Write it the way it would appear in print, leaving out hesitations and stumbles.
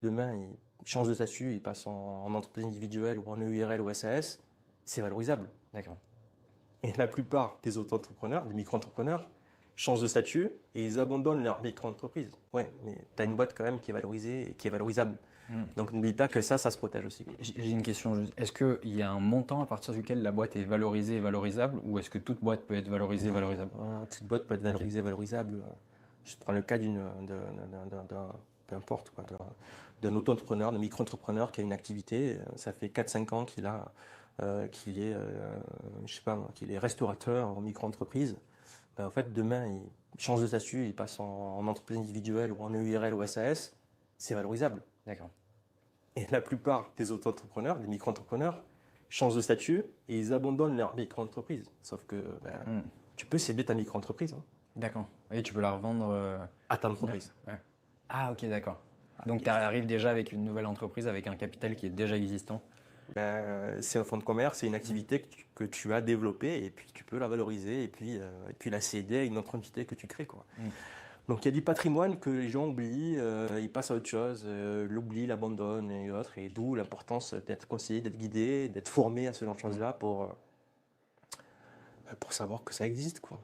Demain, il change de statut, il passe en entreprise individuelle ou en EURL ou SAS, c'est valorisable. D'accord. Et la plupart des auto-entrepreneurs, des micro-entrepreneurs, changent de statut et ils abandonnent leur micro-entreprise. Ouais, mais tu as une boîte quand même qui est valorisée et qui est valorisable. Donc n'oublie pas que ça se protège aussi. J'ai une question juste. Est-ce qu'il y a un montant à partir duquel la boîte est valorisée et valorisable ou est-ce que toute boîte peut être valorisée et valorisable? Cette boîte peut être valorisée, valorisable. Je prends le cas peu importe, quoi, d'un auto-entrepreneur, d'un micro-entrepreneur qui a une activité. Ça fait 4-5 ans je sais pas, qu'il est restaurateur en micro-entreprise. Ben, en fait, demain, il change de statut, il passe en entreprise individuelle ou en EURL ou SAS, c'est valorisable. D'accord. Et la plupart des auto-entrepreneurs, des micro-entrepreneurs, changent de statut et ils abandonnent leur micro-entreprise. Sauf que tu peux céder ta micro-entreprise D'accord. Oui, tu peux la revendre. à ta entreprise. Ouais. Ah, ok, d'accord. Donc tu arrives déjà avec une nouvelle entreprise avec un capital qui est déjà existant. Ben, c'est un fonds de commerce, c'est une activité que tu as développée et puis tu peux la valoriser et puis la céder à une autre entité que tu crées, quoi. Donc il y a du patrimoine que les gens oublient, ils passent à autre chose, l'oublient, l'abandonnent et autres, et d'où l'importance d'être conseillé, d'être guidé, d'être formé à ce genre de choses-là pour savoir que ça existe, quoi.